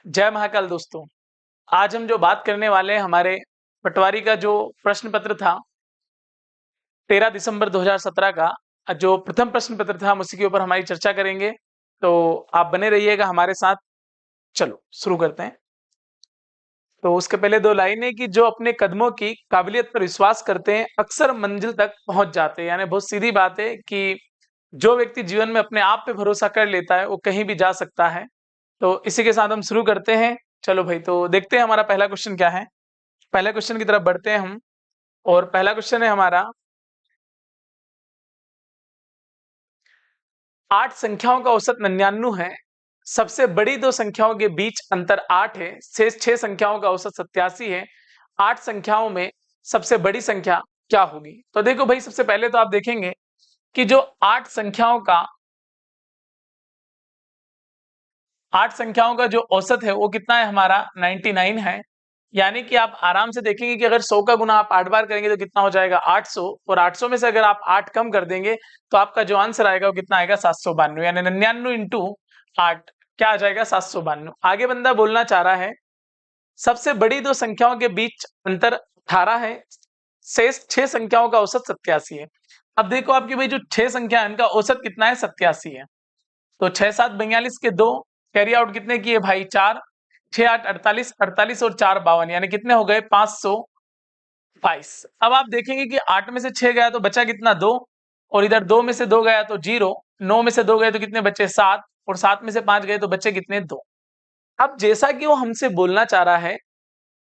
जय महाकाल दोस्तों। आज हम जो बात करने वाले हैं हमारे पटवारी का जो प्रश्न पत्र था 13 दिसंबर 2017 का, जो प्रथम प्रश्न पत्र था हम उसी के ऊपर हमारी चर्चा करेंगे। तो आप बने रहिएगा हमारे साथ। चलो शुरू करते हैं। तो उसके पहले दो लाइनें कि जो अपने कदमों की काबिलियत पर विश्वास करते हैं अक्सर मंजिल तक पहुंच जाते हैं। यानी बहुत सीधी बात है कि जो व्यक्ति जीवन में अपने आप पे भरोसा कर लेता है वो कहीं भी जा सकता है। तो इसी के साथ हम शुरू करते हैं। चलो भाई, तो देखते हैं हमारा पहला क्वेश्चन क्या है। पहले क्वेश्चन की तरफ बढ़ते हैं हम। और पहला क्वेश्चन है हमारा, 8 संख्याओं का औसत 99 है। सबसे बड़ी दो संख्याओं के बीच अंतर 8 है। शेष 6 संख्याओं का औसत 87 है। 8 संख्याओं में सबसे बड़ी संख्या क्या होगी? तो देखो भाई, सबसे पहले तो आप देखेंगे कि जो 8 संख्याओं का जो औसत है वो कितना है हमारा 99 है। यानी कि आप आराम से देखेंगे कि अगर 100 का गुना आप 8 बार करेंगे तो कितना हो जाएगा 800। और 800 में से अगर आप 8 कम कर देंगे तो आपका जो आंसर आएगा वो कितना आएगा 792। यानी 99 इंटू 8 क्या आ जाएगा 792। आगे बंदा बोलना चाह रहा है सबसे बड़ी दो संख्याओं के बीच अंतर 18 है। शेष 6 संख्याओं का औसत 87 है। अब देखो आपकी भाई जो 6 संख्या है इनका औसत कितना है 87 है। तो 6 7 42 के 2 कैरी आउट कितने किए भाई 4, 6 8 48, 48 और 4 52, यानी कितने हो गए 522। अब आप देखेंगे कि 8 में से 6 गया तो बचा कितना 2, और इधर 2 में से 2 गया तो 0, 9 में से 2 गए तो कितने बचे 7, और 7 में से 5 गए तो बचे कितने 2। अब जैसा कि वो हमसे बोलना चाह रहा है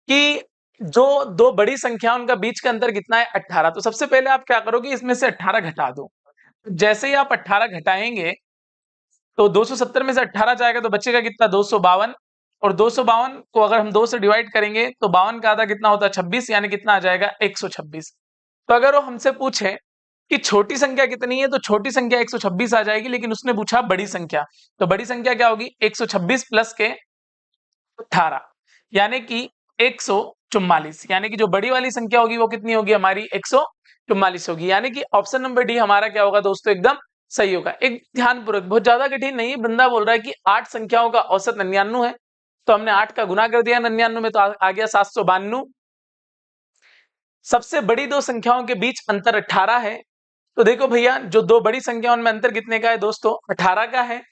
कि जो दो बड़ी संख्या उनका बीच का अंतर कितना है 18, तो सबसे पहले आप क्या करोगे इसमें से 18 घटा दो। जैसे ही आप 18 घटाएंगे तो 270 में से 18 जाएगा तो बचेगा कितना 252। और 252 को अगर हम 2 से डिवाइड करेंगे तो 52 का आधा कितना होता है 26, यानी कितना आ जाएगा 126। तो अगर वो हमसे पूछे कि छोटी संख्या कितनी है तो छोटी संख्या 126 आ जाएगी, लेकिन उसने पूछा बड़ी संख्या, तो बड़ी संख्या क्या होगी 126 प्लस के 18, यानी कि 144। यानी कि जो बड़ी वाली संख्या होगी वो कितनी होगी हमारी 144 होगी। यानी कि ऑप्शन नंबर डी हमारा क्या होगा दोस्तों एकदम सही होगा। एक ध्यानपूर्वक, बहुत ज्यादा कठिन नहीं है। बंदा बोल रहा है कि 8 संख्याओं का औसत 99 है, तो हमने 8 का गुना कर दिया 99 में, तो आ गया 792। सबसे बड़ी दो संख्याओं के बीच अंतर 18 है। तो देखो भैया, जो दो बड़ी संख्याओं में अंतर कितने का है दोस्तों 18 का है।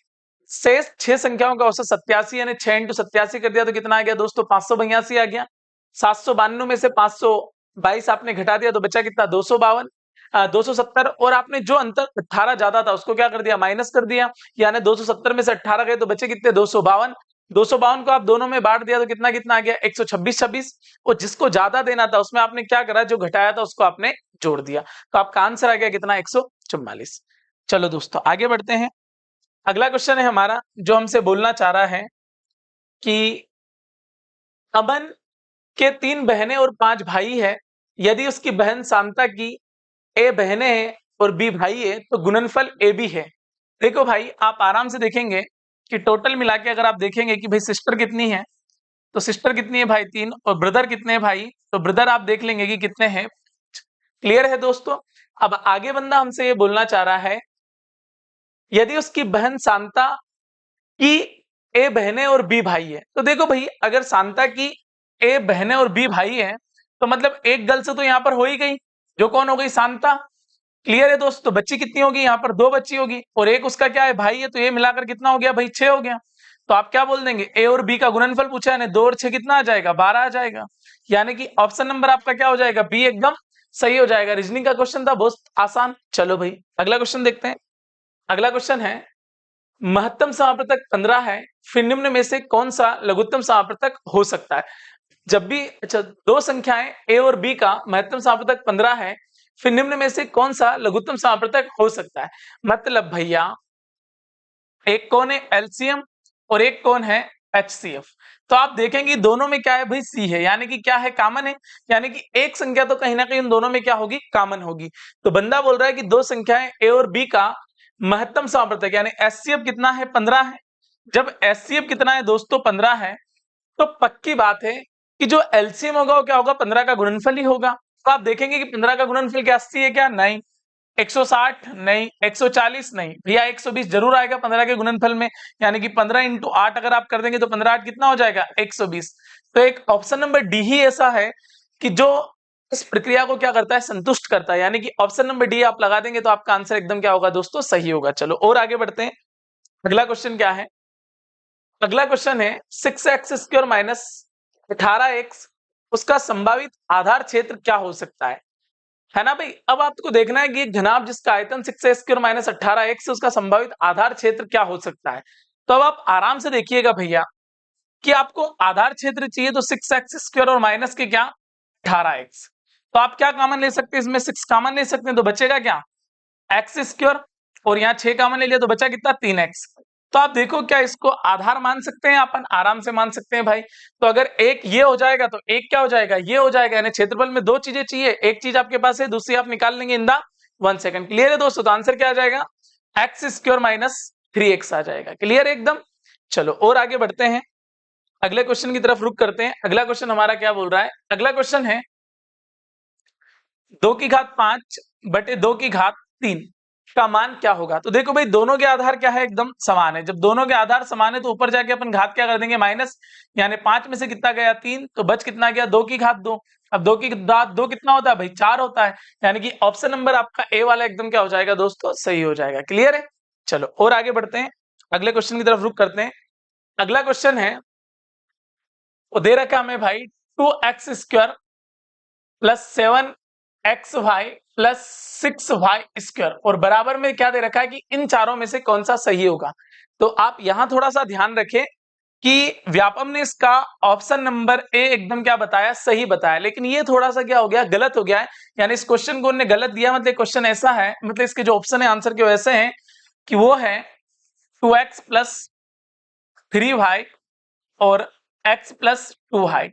शेष 6 संख्याओं का औसत 87, यानी 6 इंटू 87 कर दिया तो कितना आ गया दोस्तों 582 आ गया। 792 में से 522 आपने घटा दिया तो बचा कितना 252, 270। और आपने जो अंतर 18 ज्यादा था उसको क्या कर दिया माइनस कर दिया, यानी 270 में से 18 गए तो बचे कितने 252। 252 को आप दोनों में बांट दिया तो कितना कितना आ गया 126 26। और जिसको ज्यादा देना था उसमें आपने क्या करा, जो घटाया था उसको आपने जोड़ दिया, तो आपका आंसर आ गया कितना 144। चलो दोस्तों आगे बढ़ते हैं। अगला क्वेश्चन है हमारा जो हमसे बोलना चाह रहा है कि अमन के 3 बहनें और 5 भाई है। यदि उसकी बहन शांता की ए बहनें हैं और बी भाई है तो गुणनफल ए बी है। देखो भाई, आप आराम से देखेंगे कि टोटल मिला के अगर आप देखेंगे कि भाई सिस्टर कितनी है, तो सिस्टर कितनी है भाई 3, और ब्रदर कितने हैं भाई, तो ब्रदर आप देख लेंगे कि कितने हैं। क्लियर है दोस्तों? अब आगे बंदा हमसे ये बोलना चाह रहा है यदि उसकी बहन शांता की ए बहनें और बी भाई है। तो देखो भाई, अगर शांता की ए बहनें और बी भाई है तो मतलब एक गर्ल से तो यहाँ पर हो ही गई, जो कौन हो गई शांता। क्लियर है दोस्तों? तो बच्ची कितनी होगी यहाँ पर 2 बच्ची होगी, और एक उसका क्या है भाई है, तो ये मिलाकर कितना हो गया भाई 6 हो गया। तो आप क्या बोल देंगे ए और बी का गुणनफल पूछा है, 2 और 6 कितना आ जाएगा 12 आ जाएगा। यानी कि ऑप्शन नंबर आपका क्या हो जाएगा बी एकदम सही हो जाएगा। रीजनिंग का क्वेश्चन था, बहुत आसान। चलो भाई अगला क्वेश्चन देखते हैं। अगला क्वेश्चन है महत्तम समापवर्तक 15 है, फिर निम्न में से कौन सा लघुत्तम समापवर्तक हो सकता है। जब भी अच्छा, दो संख्याएं ए और बी का महत्तम समापवर्तक 15 है, फिर निम्न में से कौन सा लघुत्तम समापवर्तक हो सकता है। मतलब भैया, एक कौन है एलसीएम और एक कौन है एचसीएफ। तो आप देखेंगे दोनों में क्या है भाई सी है, यानी कि क्या है कामन है, यानी कि एक संख्या तो कहीं ना कहीं उन दोनों में क्या होगी कामन होगी। तो बंदा बोल रहा है कि दो संख्याएं ए और बी का महत्तम समापवर्तक यानी एचसीएफ कितना है 15 है। जब एचसीएफ कितना है दोस्तों 15 है, तो पक्की बात है कि जो एलसीएम होगा वो क्या होगा 15 का गुणनफल ही होगा। तो आप देखेंगे कि 15 का गुणनफल क्या 80 है क्या, नहीं। 160 नहीं, 140 नहीं भैया, 120 जरूर आएगा 15 के गुणनफल में, यानी कि 15 इंटू 8 अगर आप कर देंगे तो 15 8 कितना हो जाएगा 120। तो एक ऑप्शन नंबर डी ही ऐसा है कि जो इस प्रक्रिया को क्या करता है, संतुष्ट करता है, यानी कि ऑप्शन नंबर डी आप लगा देंगे तो आपका आंसर एकदम क्या होगा दोस्तों, सही होगा। चलो और आगे बढ़ते हैं, अगला क्वेश्चन क्या है, अगला क्वेश्चन है 6x² माइनस 18x, उसका संभावित आधार क्षेत्र क्या हो सकता है ना भाई। अब आपको देखना है कि एक घनाभ जिसका आयतन 6x² माइनस 18x, उसका संभावित आधार क्षेत्र क्या हो सकता है। तो अब आप आराम से देखिएगा भैया कि आपको आधार क्षेत्र चाहिए तो 6x² और माइनस के क्या 18x, तो आप क्या कॉमन ले सकते हैं, इसमें 6 कॉमन ले सकते हैं तो बचेगा क्या x², और यहाँ 6 कॉमन ले लिया तो बचा कितना 3x। तो आप देखो क्या इसको आधार मान सकते हैं, अपन आराम से मान सकते हैं भाई। तो अगर एक ये हो जाएगा तो एक क्या हो जाएगा, ये हो जाएगा, यानी क्षेत्रफल में दो चीजें चाहिए, एक चीज आपके पास है, दूसरी आप निकाल लेंगे इन द 1 सेकंड। क्लियर है दोस्तों, तो आंसर क्या आ जाएगा x² माइनस 3x आ जाएगा। क्लियर है एकदम। चलो और आगे बढ़ते हैं, अगले क्वेश्चन की तरफ रुक करते हैं। अगला क्वेश्चन हमारा क्या बोल रहा है, अगला क्वेश्चन है 2⁵ का मान क्या होगा। तो देखो भाई दोनों के आधार क्या है, एकदम समान है। जब दोनों के आधार समान है तो ऊपर जाके अपन घात क्या कर देंगे माइनस, यानी 5 में से कितना गया 3, तो बच कितना गया 2⁵2। अब 2 कितना होता है भाई 4 होता है, यानी कि ऑप्शन नंबर आपका ए वाला एकदम क्या हो जाएगा दोस्तों, सही हो जाएगा। क्लियर है। चलो और आगे बढ़ते हैं, अगले क्वेश्चन की तरफ रुक करते हैं। अगला क्वेश्चन है, वो दे रखा हमें भाई 2x² plus 7xy plus 6y² और बराबर में क्या दे रखा है कि इन चारों में से कौन सा सही होगा। तो आप यहां थोड़ा सा ध्यान रखें कि व्यापम ने इसका ऑप्शन नंबर ए एकदम क्या बताया, सही बताया, लेकिन ये थोड़ा सा क्या हो गया, गलत हो गया है। यानी इस क्वेश्चन को उन्होंने गलत दिया, मतलब क्वेश्चन ऐसा है, मतलब इसके जो ऑप्शन है आंसर के वैसे हैं कि वो है 2x प्लस 3y और x प्लस 2y।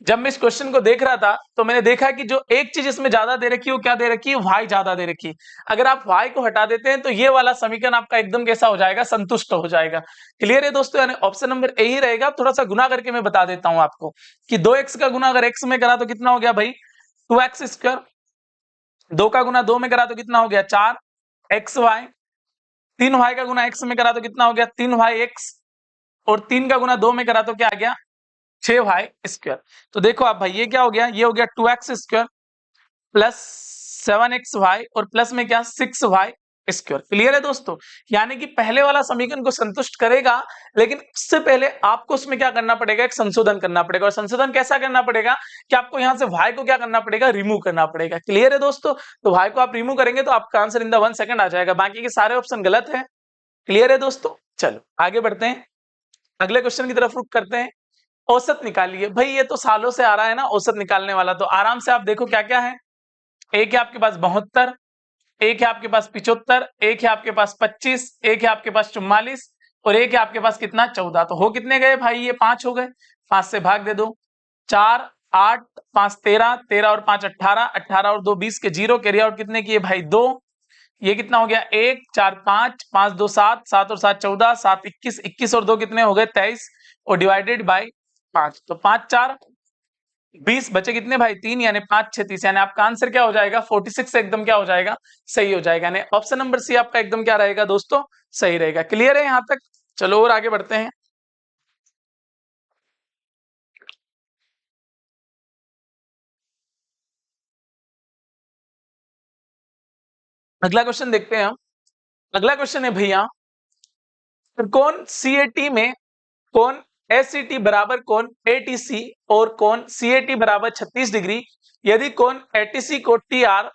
जब मैं इस क्वेश्चन को देख रहा था तो मैंने देखा कि जो एक चीज इसमें ज्यादा दे रखी है वो क्या दे रखी है, y ज्यादा दे रखी है। अगर आप y को हटा देते हैं तो ये वाला समीकरण आपका एकदम कैसा हो जाएगा, संतुष्ट हो जाएगा। क्लियर है दोस्तों, यानी ऑप्शन नंबर ए ही रहेगा। थोड़ा सा गुना करके मैं बता देता हूं आपको कि 2x का गुना अगर x में करा तो कितना हो गया भाई 2x², 2 का गुना 2 में करा तो कितना हो गया 4xy, 3y का गुना x में करा तो कितना हो गया 3yx, और 3 का गुना 2 में करा तो क्या आ गया 6y²। तो देखो आप भाई ये क्या हो गया, ये हो गया 2x² प्लस 7xy और प्लस में क्या 6y²। क्लियर है दोस्तों, यानी कि पहले वाला समीकरण को संतुष्ट करेगा, लेकिन उससे पहले आपको उसमें क्या करना पड़ेगा, एक संशोधन करना पड़ेगा। और संशोधन कैसा करना पड़ेगा कि आपको यहां से y को क्या करना पड़ेगा, रिमूव करना पड़ेगा। क्लियर है दोस्तों, तो y को आप रिमूव करेंगे तो आपका आंसर इन द 1 सेकंड आ जाएगा, बाकी के सारे ऑप्शन गलत है। क्लियर है दोस्तों। चलो आगे बढ़ते हैं, अगले क्वेश्चन की तरफ रुक करते हैं। औसत निकालिए भाई, ये तो सालों से आ रहा है ना औसत निकालने वाला, तो आराम से आप देखो क्या क्या है। एक है आपके पास 72, एक है आपके पास 75, एक है आपके पास 25, एक है आपके पास 44 और एक है आपके पास कितना 14। तो हो कितने गए भाई, ये 5 हो गए, 5 से भाग दे दो, 4 8 5 13, 13 और 5 18, 18 और 2 20 के जीरो, कैरी आउट कितने किए भाई 2, ये कितना हो गया 1 4 5 5 2 7, 7 और 7 14, 7 21, 21 और 2 कितने हो गए 23 और डिवाइडेड बाय 5, तो 5 4 20, बचे कितने भाई 3, यानी 5 6 30, यानी आपका आंसर क्या हो जाएगा 46 एकदम क्या हो जाएगा, सही हो जाएगा। यानी ऑप्शन नंबर सी आपका एकदम क्या रहेगा दोस्तों, सही रहेगा। क्लियर है यहां तक। चलो और आगे बढ़ते हैं, अगला क्वेश्चन देखते हैं हम। अगला क्वेश्चन है भैया, कौन सीएटी में कौन एसीटी बराबर कौन एटीसी और कौन सीएटी बराबर 36 डिग्री, यदि कौन एटीसी को टीआर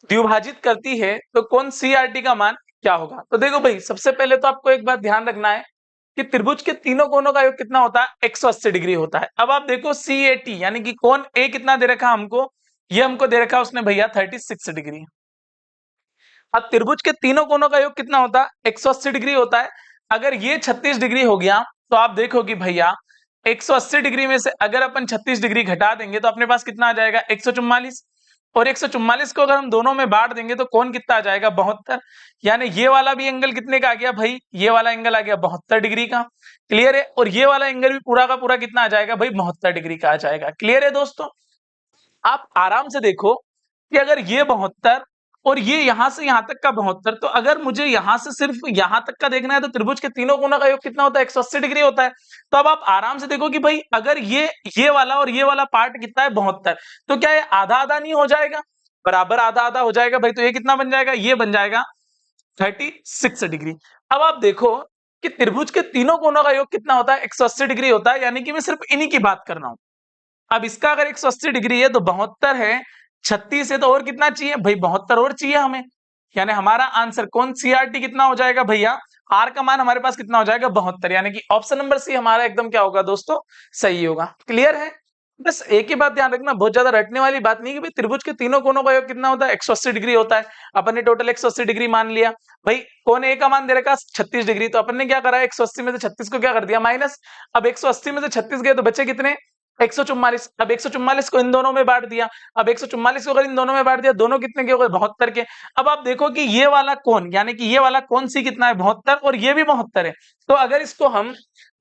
द्विभाजित करती है तो कौन सीआरटी का मान क्या होगा। तो देखो भाई सबसे पहले तो आपको एक बात ध्यान रखना है कि त्रिभुज के तीनों कोनों का योग कितना होता है 180 डिग्री होता है। अब आप देखो सीएटी यानी कि कौन ए कितना दे रखा हमको, ये हमको दे रखा उसने भैया 36 डिग्री। अब त्रिभुज के तीनों कोनों का योग कितना होता है 180 डिग्री होता है। अगर ये 36 डिग्री हो गया तो आप देखो कि भैया 180 डिग्री में से अगर अपन 36 डिग्री घटा देंगे तो अपने पास कितना आ जाएगा 144, और 144 को अगर हम दोनों में बांट देंगे तो कौन कितना आ जाएगा 72, यानी ये वाला भी एंगल कितने का आ गया भाई, ये वाला एंगल आ गया 72 डिग्री का। क्लियर है, और ये वाला एंगल भी पूरा का पूरा कितना आ जाएगा भाई 72 डिग्री का आ जाएगा। क्लियर है दोस्तों, आप आराम से देखो कि अगर ये 72 और ये यहां से यहां तक का 72। तो अगर मुझे यहां से सिर्फ यहां तक का देखना है तो त्रिभुज के तीनों कोनों का योग कितना होता है? 180 डिग्री होता है। तो अब आप आराम से देखो कि भाई अगर ये वाला और ये वाला पार्ट कितना है? 72। तो क्या ये आधा आधा नहीं हो जाएगा? बराबर आधा आधा हो जाएगा भाई। तो ये कितना बन जाएगा? ये बन जाएगा 36 डिग्री। अब आप देखो कि त्रिभुज के तीनों कोनों का योग कितना होता है? 180 डिग्री होता है, यानी कि मैं सिर्फ इन्हीं की बात कर रहा हूं। अब इसका अगर 180 डिग्री है तो 72 है, 36 है, तो और कितना चाहिए भाई? 72 और चाहिए हमें। यानी हमारा आंसर कौन सीआरटी कितना हो जाएगा भैया? आर का मान हमारे पास कितना हो जाएगा? 72। यानी कि ऑप्शन नंबर सी हमारा एकदम क्या होगा दोस्तों? सही होगा। क्लियर है? बस एक ही बात ध्यान रखना, बहुत ज्यादा रटने वाली बात नहीं कि भाई त्रिभुज के तीनों कोनों का योग कितना होता है? 180 डिग्री होता है। अपन ने टोटल 180 डिग्री मान लिया। भाई कोण ए का मान दे रखा 36 डिग्री, तो अपन ने क्या करा? 180 में से 36 को क्या कर दिया? माइनस। अब 180 में से 36 गए तो बचे कितने? 144। अब 144 को इन दोनों में बांट दिया। अब 144 को अगर इन दोनों में बांट दिया, दोनों कितने के हो गए? 72 के। अब आप देखो कि ये वाला कोण, यानी कि ये वाला कोण सी कितना है? 72, और ये भी 72 है। तो अगर इसको हम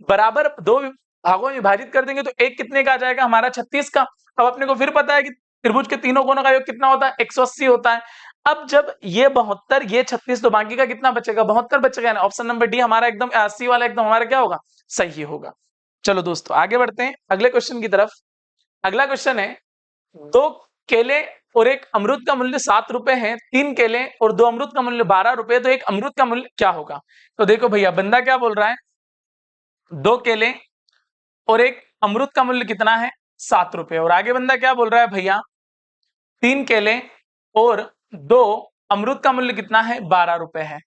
बराबर दो भागों में विभाजित कर देंगे तो एक कितने का आ जाएगा? हमारा 36 का। अब अपने को फिर पता है कि त्रिभुज के तीनों कोनों का योग कितना होता है? 180 होता है। अब जब ये 72, ये 36, तो बाकी का कितना बचेगा? 72 बचेगा। ऑप्शन नंबर डी हमारा एकदम 80 वाला एकदम हमारा क्या होगा? सही होगा। चलो दोस्तों आगे बढ़ते हैं अगले क्वेश्चन की तरफ। अगला क्वेश्चन है, 2 केले और एक अमरूद का मूल्य 7 रुपए है, 3 केले और 2 अमरूद का मूल्य 12 रुपए, तो एक अमरूद का मूल्य क्या होगा? तो देखो भैया बंदा क्या बोल रहा है, 2 केले और एक अमरूद का मूल्य कितना है? 7 रुपए। और आगे बंदा क्या बोल रहा है भैया, 3 केले और 2 अमरूद का मूल्य कितना है? 12 रुपए है।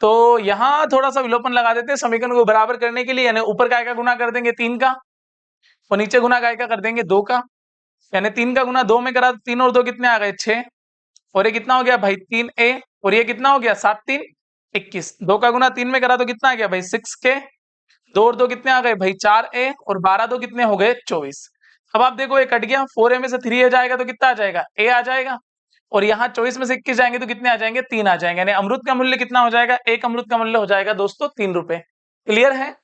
तो यहां थोड़ा सा विलोपन लगा देते हैं समीकरण को बराबर करने के लिए, यानी ऊपर काय का गुना कर देंगे 3 का, और नीचे गुना काय का कर देंगे 2 का। यानी 3 का गुना 2 में करा तो 3 और 2 कितने आ गए? 6। और ये कितना हो गया भाई? 3a। और ये कितना हो गया? 7 3 21। 2 का गुना 3 में करा तो कितना आ गया भाई? 6k। 2 और 2 कितने आ गए भाई? 4a। और 12 2 कितने हो गए? 24। अब आप देखो ये कट गया, 4a में से 3 आ जाएगा तो कितना आ जाएगा? a आ जाएगा। और यहाँ 24 में से 21 जाएंगे तो कितने आ जाएंगे? 3 आ जाएंगे। यानी अमरूद का मूल्य कितना हो जाएगा? एक अमरूद का मूल्य हो जाएगा दोस्तों 3 रुपए। क्लियर है?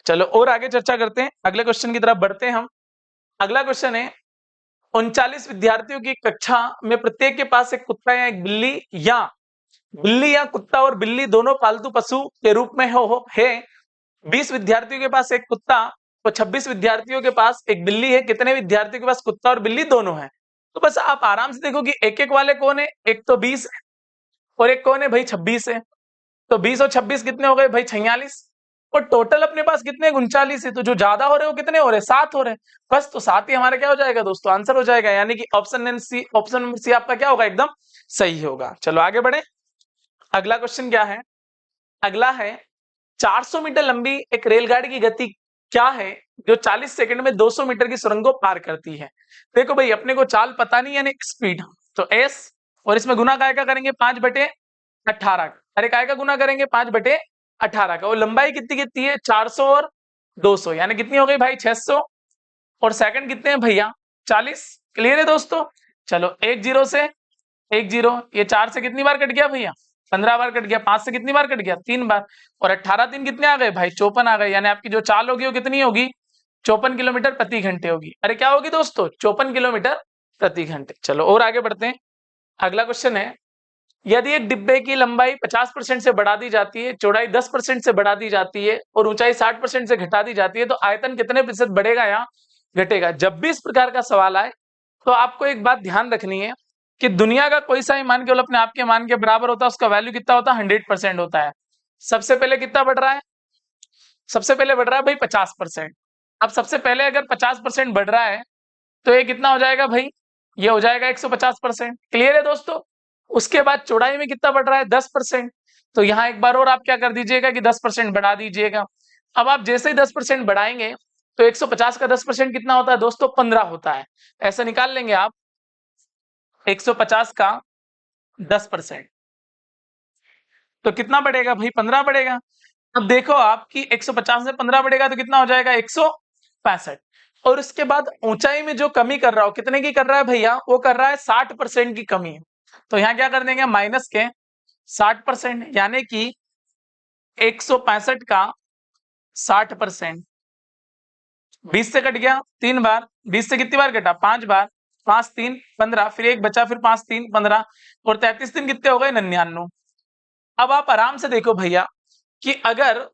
चलो और आगे चर्चा करते हैं, अगले क्वेश्चन की तरफ बढ़ते हैं हम। अगला क्वेश्चन है, 39 विद्यार्थियों की कक्षा में प्रत्येक के पास एक कुत्ता या एक बिल्ली या कुत्ता और बिल्ली दोनों पालतू पशु के रूप में है। 20 विद्यार्थियों के पास एक कुत्ता और 26 विद्यार्थियों के पास एक बिल्ली है। कितने विद्यार्थियों के पास कुत्ता और बिल्ली दोनों है? तो बस आप आराम से देखो कि एक एक वाले कौन है। एक तो 20 है और एक कौन है भाई? 26 है। तो 20 और 26 कितने हो गए भाई? 46। और टोटल अपने पास कितने? 39 है। तो जो ज्यादा हो रहे हो कितने हो रहे? 7 हो रहे। बस तो 7 ही हमारा क्या हो जाएगा दोस्तों? आंसर हो जाएगा। यानी कि ऑप्शन नंबर सी आपका क्या होगा? एकदम सही होगा। चलो आगे बढ़े। अगला क्वेश्चन क्या है? अगला है, 400 मीटर लंबी एक रेलगाड़ी की गति क्या है जो 40 सेकंड में 200 मीटर की सुरंग को पार करती है? देखो भाई अपने को चाल पता नहीं, यानी स्पीड, तो एस, और इसमें गुना काय का करेंगे? 5/18। अरे काय का गुना करेंगे? 5/18 का। और लंबाई कितनी कितनी है? 400 और 200, यानी कितनी हो गई भाई? 600। और सेकंड कितने हैं भैया? 40। क्लियर है दोस्तों? चलो 1 0 से 1 0, ये 4 से कितनी बार कट गया भैया? 15 बार कट गया। 5 से कितनी बार कट गया? 3 बार। और 18 3 कितने आ गए भाई? 54 आ गए। यानी आपकी जो चाल होगी वो कितनी होगी? 54 किलोमीटर प्रति घंटे होगी। अरे क्या होगी दोस्तों? 54 किलोमीटर प्रति घंटे। चलो और आगे बढ़ते हैं। अगला क्वेश्चन है, यदि एक डिब्बे की लंबाई 50% से बढ़ा दी जाती है, चौड़ाई 10% से बढ़ा दी जाती है और ऊंचाई 60% से घटा दी जाती है, तो आयतन कितने प्रतिशत बढ़ेगा या घटेगा? जब भी इस प्रकार का सवाल आए तो आपको एक बात ध्यान रखनी है कि दुनिया का कोई सा ही मान केवल अपने आप के मान के बराबर होता है, उसका वैल्यू कितना होता है? 100% होता है। सबसे पहले कितना बढ़ रहा है? सबसे पहले बढ़ रहा है भाई 50%। अब सबसे पहले अगर 50% बढ़ रहा है तो ये कितना हो जाएगा भाई? ये हो जाएगा 150%। क्लियर है दोस्तों? उसके बाद चौड़ाई में कितना बढ़ रहा है? 10%। तो यहाँ एक बार और आप क्या कर दीजिएगा कि 10% बढ़ा दीजिएगा। अब आप जैसे ही 10% बढ़ाएंगे तो 150 का 10% कितना होता है दोस्तों? 15 होता है। ऐसा निकाल लेंगे आप, 150 का 10% तो कितना बढ़ेगा भाई? 15 बढ़ेगा। अब देखो आपकी 150 से 15 बढ़ेगा तो कितना हो जाएगा? 165। और उसके बाद ऊंचाई में जो कमी कर रहा हो, कितने की कर रहा है भैया? वो कर रहा है 60% की कमी। तो यहाँ क्या कर देंगे? माइनस के 60%, यानी कि 165 का 60%। 20 से कट गया 3 बार। 20 से कितनी बार कटा? 5 बार। 5 3 15, फिर 1 बचा, फिर 5 3 15 और 33 दिन कितने हो गए? 99। अब आप आराम से देखो भैया कि अगर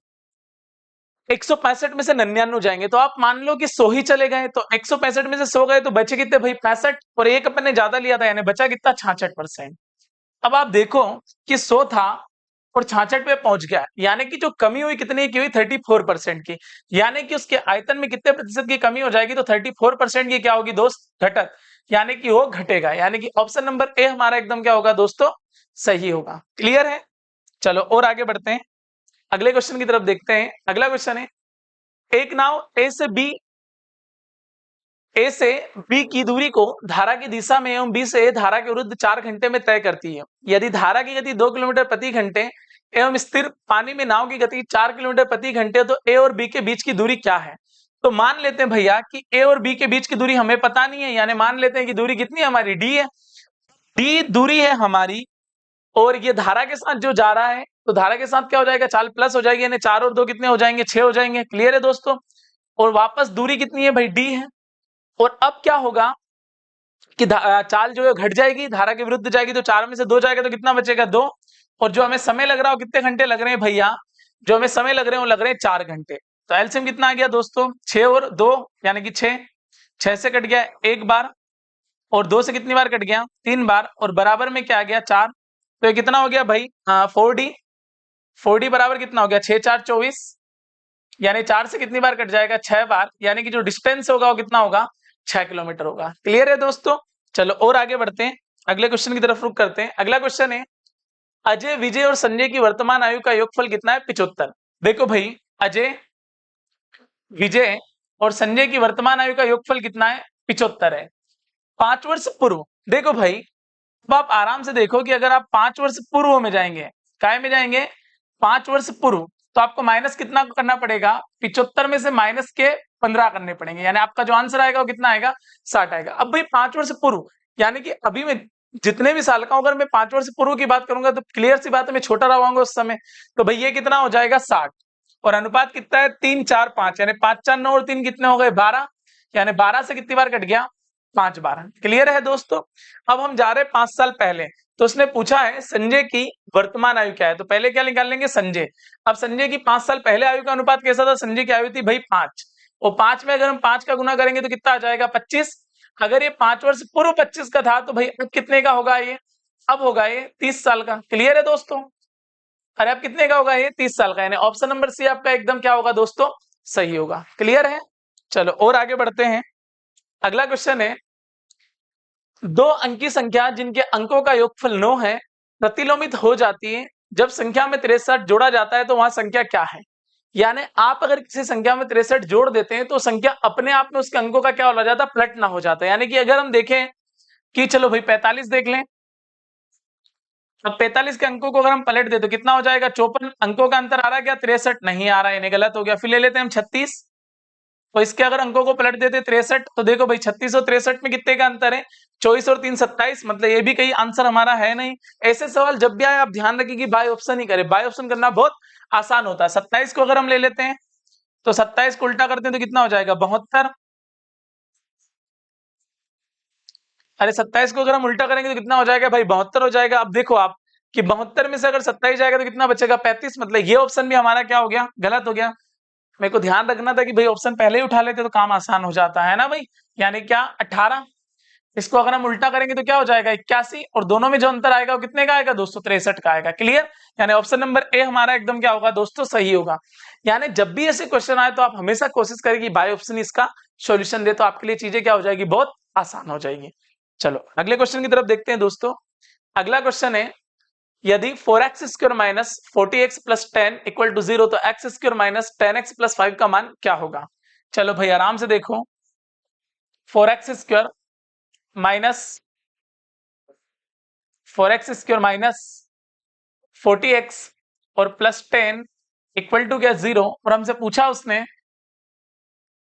165 में से 99 जाएंगे तो आप मान लो कि 100 ही चले गए, तो 165 में से 100 गए तो बचे कितने भाई? 65, और एक अपन ने ज्यादा लिया था यानी बचा कितना? 66%। अब आप देखो कि 100 था और 66 पे पहुंच गया, यानी कि जो कमी हुई कितनी की हुई? 34% की। यानी कि उसके आयतन में कितने प्रतिशत की कमी हो जाएगी? तो 34% की क्या होगी दोस्त? घटत, यानी कि वो घटेगा। यानी कि ऑप्शन नंबर ए हमारा एकदम क्या होगा दोस्तों? सही होगा। क्लियर है? चलो और आगे बढ़ते हैं, अगले क्वेश्चन की तरफ देखते हैं। अगला क्वेश्चन है, एक नाव ए से बी की दूरी को धारा की दिशा में एवं बी से धारा के विरुद्ध 4 घंटे में तय करती है। यदि धारा की गति 2 किलोमीटर प्रति घंटे एवं स्थिर पानी में नाव की गति 4 किलोमीटर प्रति घंटे, तो ए और बी के बीच की दूरी क्या है? तो मान लेते हैं भैया कि ए और बी के बीच की दूरी हमें पता नहीं है, यानी मान लेते हैं कि दूरी कितनी है हमारी? डी है। डी दूरी है हमारी, और ये धारा के साथ जो जा रहा है, तो धारा के साथ क्या हो जाएगा? चाल प्लस हो जाएगी, यानी 4 और 2 कितने हो जाएंगे? 6 हो जाएंगे। क्लियर है दोस्तों? और वापस दूरी कितनी है भाई? डी है। और अब क्या होगा कि चाल जो है घट जाएगी, धारा के विरुद्ध जाएगी, तो 4 में से 2 जाएगा तो कितना बचेगा? 2। और जो हमें समय लग रहा हो, कितने घंटे लग रहे हैं भैया? जो हमें समय लग रहे हैं वो लग रहे हैं 4 घंटे। तो एलसीएम कितना आ गया दोस्तों? 6 और 2 यानी कि 6। 6 से कट गया 1 बार, और 2 से कितनी बार कट गया? 3 बार, और बराबर में क्या आ गया? 4। तो ये कितना हो गया भाई? 4D। 4D बराबर कितना हो गया? 6 4 24, यानी 4 से कितनी बार कट जाएगा? 6 बार, यानी कि जो डिस्टेंस होगा वो कितना होगा? 6 किलोमीटर होगा। क्लियर है दोस्तों? चलो और आगे बढ़ते हैं, अगले क्वेश्चन की तरफ रुख करते हैं। अगला क्वेश्चन है, अजय, विजय और संजय की वर्तमान आयु का योगफल कितना है? 75। देखो भाई, अजय, विजय और संजय की वर्तमान आयु का योगफल कितना है? 75 है। 5 वर्ष पूर्व, देखो भाई, अब आप आराम से देखो कि अगर आप 5 वर्ष पूर्व में जाएंगे, काय में जाएंगे? 5 वर्ष पूर्व, तो आपको माइनस कितना करना पड़ेगा? 75 में से माइनस के 15 करने पड़ेंगे, यानी आपका जो आंसर आएगा वो कितना आएगा? 60 आएगा। अब भाई 5 वर्ष पूर्व, यानी कि अभी मैं जितने भी साल का हूं, अगर मैं 5 वर्ष पूर्व की बात करूंगा तो क्लियर सी बात है मैं छोटा रहूंगा उस समय, तो भाई ये कितना हो जाएगा? 60। और अनुपात कितना है? 3 4 5, यानी 5 4 9 और 3 कितने हो गए? 12, यानी 12 से कितनी बार कट गया? 5 बार। क्लियर है दोस्तों? अब हम जा रहे हैं 5 साल पहले, तो उसने पूछा है संजय की वर्तमान आयु क्या है, तो पहले क्या निकाल लेंगे? संजय। अब संजय की 5 साल पहले आयु का अनुपात कैसा था? संजय की आयु थी भाई 5, और 5 में अगर हम 5 का गुना करेंगे तो कितना आ जाएगा? 25। अगर ये 5 वर्ष पूर्व 25 का था, तो भाई अब कितने का होगा ये? अब होगा ये 30 साल का। क्लियर है दोस्तों? अरे अब कितने का होगा ये? 30 साल का, यानी ऑप्शन नंबर सी आपका एकदम क्या होगा दोस्तों? सही होगा। क्लियर है? चलो और आगे बढ़ते हैं, अगला क्वेश्चन है, 2 अंकी संख्या जिनके अंकों का योगफल 9 है प्रतिलोमित हो जाती है जब संख्या में 63 जोड़ा जाता है, तो वहां संख्या क्या है? यानी आप अगर किसी संख्या में 63 जोड़ देते हैं तो संख्या अपने आप में उसके अंकों का क्या हो जाता है? पलट ना हो जाता है। यानी कि अगर हम देखें कि चलो भाई 45 देख लें, अब 45 के अंकों को अगर हम पलट दे तो कितना हो जाएगा? 54 अंकों का अंतर आ रहा है क्या? 63 नहीं आ रहा है, यानी गलत हो गया। फिर ले लेते हैं हम 36, तो इसके अगर अंकों को पलट देते 63, तो देखो भाई 36 और 63 में कितने का अंतर है? 24 और 3 27, मतलब ये भी कहीं आंसर हमारा है नहीं। ऐसे सवाल जब भी आए आप ध्यान रखिए कि बाय ऑप्शन ही करें, बाय ऑप्शन करना बहुत आसान होता है। 27 को अगर हम ले लेते हैं, तो 27 को उल्टा करते हैं तो कितना हो जाएगा? 72। अरे 27 को अगर हम उल्टा करेंगे तो कितना हो जाएगा भाई? 72 हो जाएगा। अब देखो आप कि 72 में से अगर 27 जाएगा तो कितना बचेगा? 35, मतलब ये ऑप्शन भी हमारा क्या हो गया? गलत हो गया। मेरे को ध्यान रखना था कि भाई ऑप्शन पहले ही उठा लेते तो काम आसान हो जाता है ना भाई। यानी क्या? 18। इसको अगर हम उल्टा करेंगे तो क्या हो जाएगा? 81, और दोनों में जो अंतर आएगा वो कितने का आएगा? 263 का आएगा। क्लियर? यानी ऑप्शन नंबर ए हमारा एकदम क्या होगा दोस्तों? सही होगा। यानी जब भी ऐसे क्वेश्चन आए तो आप हमेशा कोशिश करें कि बाय ऑप्शन इसका सॉल्यूशन दे, तो आपके लिए चीजें क्या हो जाएगी? बहुत आसान हो जाएगी। चलो अगले क्वेश्चन की तरफ देखते हैं दोस्तों। अगला क्वेश्चन है, यदि 4x square minus 40x plus 10 equal to 0, तो x square minus 10x plus 5 का मान क्या होगा? चलो भाई आराम से देखो, 4x स्क्वायर माइनस 40x और प्लस 10 इक्वल टू क्या? 0। और हमसे पूछा उसने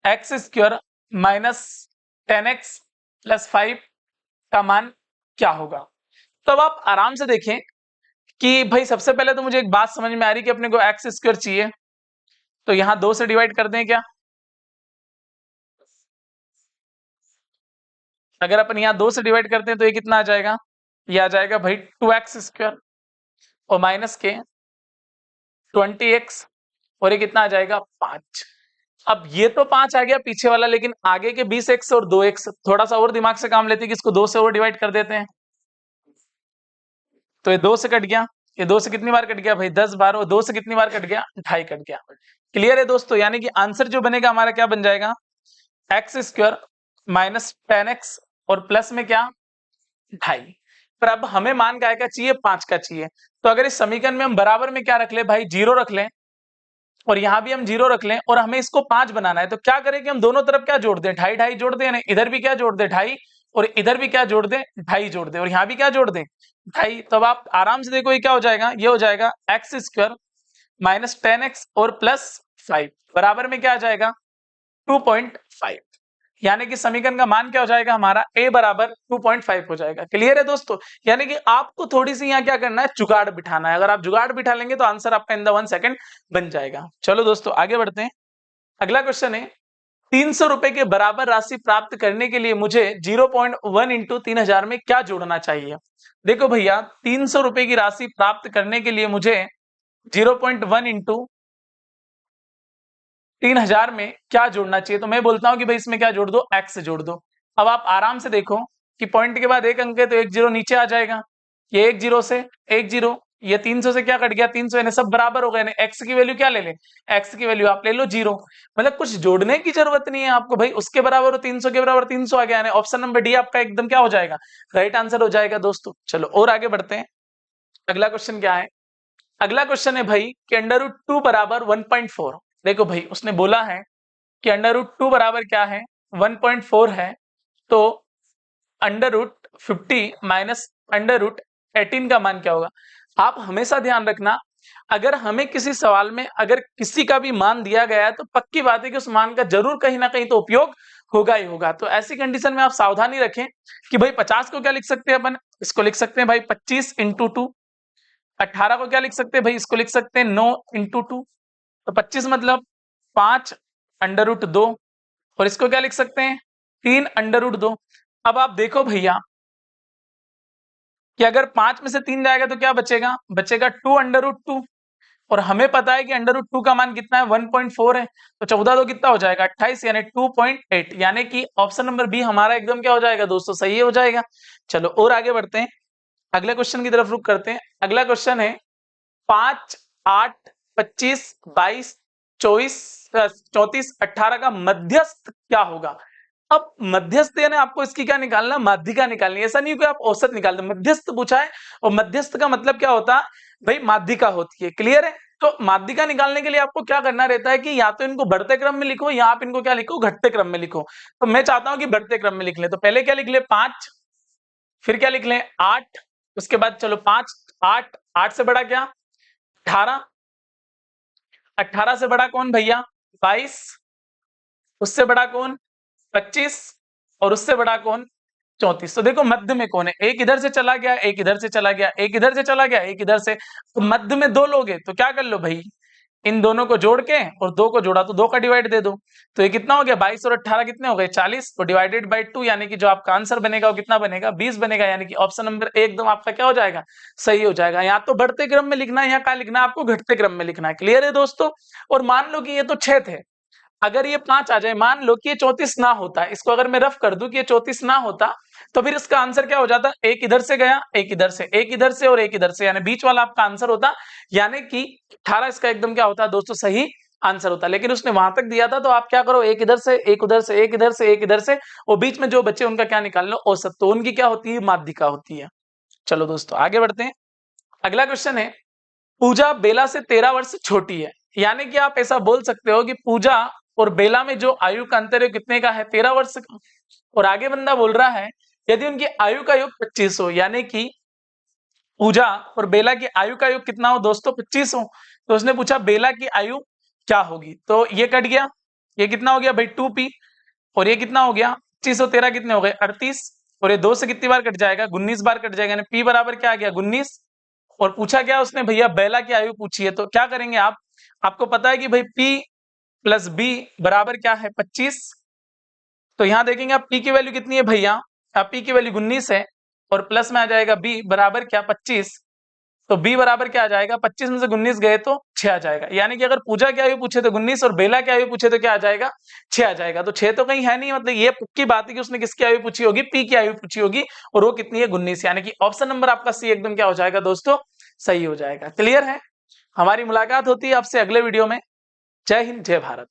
x square minus 10x plus 5 का मान क्या होगा? तो अब आप आराम से देखें कि भाई सबसे पहले तो मुझे एक बात समझ में आ रही कि अपने को एक्स स्क्वायर चाहिए, तो यहां 2 से डिवाइड कर दें क्या? अगर अपन यहाँ 2 से डिवाइड करते हैं तो ये कितना आ जाएगा, ये आ जाएगा भाई 2x² और माइनस के 20x और ये कितना आ जाएगा 5। अब ये तो 5 आ गया पीछे वाला, लेकिन आगे के 20x और 2x थोड़ा सा और दिमाग से काम लेते हैं कि इसको 2 से और डिवाइड कर देते हैं, तो ये 2 से कट गया, ये 2 से कितनी बार कट गया भाई 10 बार, और 2 से कितनी बार कट गया 2.5 कट गया। क्लियर है दोस्तों, यानी कि आंसर जो बनेगा हमारा क्या बन जाएगा, x² माइनस 10x और प्लस में क्या 2.5। पर अब हमें मान काय का चाहिए 5 का चाहिए, तो अगर इस समीकरण में हम बराबर में क्या रख ले भाई 0 रख लें, और यहां भी हम 0 रख लें, और हमें इसको 5 बनाना है, तो क्या करें कि हम दोनों तरफ क्या जोड़ दें 2.5 2.5 जोड़ दें, इधर भी क्या जोड़ दें 2.5 और इधर भी क्या जोड़ दें 2.5 जोड़ दें, और यहाँ भी क्या जोड़ दें 2.5। तब आप आराम से देखो ये क्या हो जाएगा, ये हो जाएगा x² माइनस 10x और प्लस 5 बराबर में क्या आ जाएगा 2.5, यानी कि समीकरण का मान क्या हो जाएगा हमारा a बराबर 2.5 हो जाएगा। क्लियर है दोस्तों, यानी कि आपको थोड़ी सी यहाँ क्या करना है, जुगाड़ बिठाना है। अगर आप जुगाड़ बिठा लेंगे तो आंसर आपका इन द 1 सेकंड बन जाएगा। चलो दोस्तों आगे बढ़ते हैं। अगला क्वेश्चन है 300 रुपए के बराबर राशि प्राप्त करने के लिए मुझे 0.1 इंटू 3000 में क्या जोड़ना चाहिए। देखो भैया 300 रुपए की राशि प्राप्त करने के लिए मुझे 0.1 इंटू 3000 में क्या जोड़ना चाहिए, तो मैं बोलता हूं कि भाई इसमें क्या जोड़ दो, x जोड़ दो। अब आप आराम से देखो कि पॉइंट के बाद एक अंक है तो एक जीरो नीचे आ जाएगा, ये एक जीरो से एक जीरो, ये 300 से क्या कट गया 300, यानी सब बराबर हो गए। x की वैल्यू क्या ले ले, x की वैल्यू आप ले लो 0, मतलब कुछ जोड़ने की जरूरत नहीं है आपको भाई, उसके बराबर 300 के बराबर 300 आ गया, यानी ऑप्शन नंबर डी आपका एकदम क्या हो जाएगा, राइट आंसर हो जाएगा दोस्तों। चलो और आगे बढ़ते हैं। अगला क्वेश्चन क्या है, अगला क्वेश्चन है भाई कि √2 बराबर 1.4। देखो भाई उसने बोला है कि √2 बराबर क्या है 1.4 है, तो √50 माइनस √18 का मान क्या होगा। आप हमेशा ध्यान रखना, अगर हमें किसी सवाल में अगर किसी का भी मान दिया गया है तो पक्की बात है कि उस मान का जरूर कहीं ना कहीं तो उपयोग होगा ही होगा। तो ऐसी कंडीशन में आप सावधानी रखें कि भाई 50 को क्या लिख सकते हैं अपन, इसको लिख सकते हैं भाई 25 इंटू 2। 18 को क्या लिख सकते हैं भाई, इसको लिख सकते हैं 9 इंटू 2। तो 25 मतलब 5 √2, और इसको क्या लिख सकते हैं 3 √2। अब आप देखो भैया कि अगर 5 में से 3 जाएगा तो क्या बचेगा, बचेगा 2 √2, और हमें पता है कि √2 का मान कितना है 1.4 है, तो 14 तो कितना हो जाएगा 28, यानी 2.8, यानी कि ऑप्शन नंबर बी हमारा एकदम क्या हो जाएगा दोस्तों, सही हो जाएगा। चलो और आगे बढ़ते हैं, अगले क्वेश्चन की तरफ रुख करते हैं। अगला क्वेश्चन है 5 8 25 22 24 34 18 का मध्यस्थ क्या होगा। अब मध्यस्थ यानी आपको इसकी क्या निकालना, माध्यिका निकालनी है। ऐसा नहीं कि आप औसत निकाल दो, मध्यस्थ पूछा है, और मध्यस्थ का मतलब क्या होता है भाई, माध्यिका होती है। क्लियर है, तो माध्यिका निकालने के लिए आपको क्या करना रहता है कि या तो इनको बढ़ते क्रम में लिखो या आप इनको क्या लिखो, घटते क्रम में लिखो। तो मैं चाहता हूं कि बढ़ते क्रम में लिख ले, तो पहले क्या लिख ले 5, फिर क्या लिख लें 8, उसके बाद चलो 5 8 8 से बड़ा क्या 18, 18 से बड़ा कौन भैया 22, उससे बड़ा कौन 25, और उससे बड़ा कौन 34। तो देखो मध्य में कौन है, एक इधर से चला गया, एक इधर से चला गया, एक इधर से चला गया, एक इधर से, तो मध्य में 2 लोग हैं, तो क्या कर लो भाई इन दोनों को जोड़ के और 2 को जोड़ा तो 2 का डिवाइड दे दो, तो ये कितना हो गया 22 और 18 कितने हो गए 40, तो डिवाइडेड बाई 2, यानी कि जो आपका आंसर बनेगा वो कितना बनेगा 20 बनेगा, यानी कि ऑप्शन नंबर ए एकदम आपका क्या हो जाएगा, सही हो जाएगा। यहाँ तो बढ़ते क्रम में लिखना है, यहाँ क्या लिखना है आपको, घटते क्रम में लिखना है। क्लियर है दोस्तों, और मान लो कि ये तो 6 थे, अगर ये 5 आ जाए, मान लो कि ये 34 ना होता, इसको अगर मैं रफ कर दूं कि ये 34 ना होता, तो फिर इसका आंसर क्या हो जाता, एक इधर से गया, एक इधर से, एक इधर से और एक इधर से, यानी बीच वाला आपका आंसर होता, यानी कि 18 इसका एकदम क्या होता है दोस्तों, सही आंसर होता। लेकिन उसने वहां तक दिया था, तो आप क्या करो, एक इधर से एक उधर से, एक इधर से एक इधर से, और बीच में जो बच्चे उनका क्या निकाल लो, औसत, तो उनकी क्या होती है, माध्यिका होती है। चलो दोस्तों आगे बढ़ते हैं। अगला क्वेश्चन है पूजा बेला से 13 वर्ष छोटी है, यानी कि आप ऐसा बोल सकते हो कि पूजा और बेला में जो आयु का अंतर है कितने का है 13 वर्ष का, और आगे बंदा बोल रहा है यदि उनकी आयु का योग 25 हो, यानी कि पूजा और बेला की आयु का योग कितना हो दोस्तों 25 हो, तो उसने पूछा बेला की आयु क्या होगी, तो ये कट गया, ये कितना हो गया भाई 2p, और ये कितना हो गया 25 और 13 कितने हो गए 38, और ये 2 से कितनी बार कट जाएगा 19 बार कट जाएगा, यानी p बराबर क्या आ गया 19। और पूछा क्या उसने भैया बेला की आयु पूछी है, तो क्या करेंगे आप, आपको पता है कि भाई p प्लस b बराबर क्या है 25, तो यहां देखेंगे आप p की वैल्यू कितनी है भैया पी की वैल्यू 19 है और प्लस में आ जाएगा बी बराबर क्या 25, तो बी बराबर क्या आ जाएगा 25 में से 19 गए तो 6 आ जाएगा। यानी कि अगर पूजा की आयु पूछे तो 19 और बेला की आयु पूछे तो क्या आ जाएगा 6 आ जाएगा। तो 6 तो कहीं है नहीं, मतलब ये पक्की बात है कि उसने किसकी आयु पूछी होगी, पी की आयु पूछी होगी, और वो कितनी है 19। यानी कि ऑप्शन नंबर आपका सी एकदम क्या हो जाएगा दोस्तों, सही हो जाएगा। क्लियर है। हमारी मुलाकात होती है आपसे अगले वीडियो में। जय हिंद जय भारत।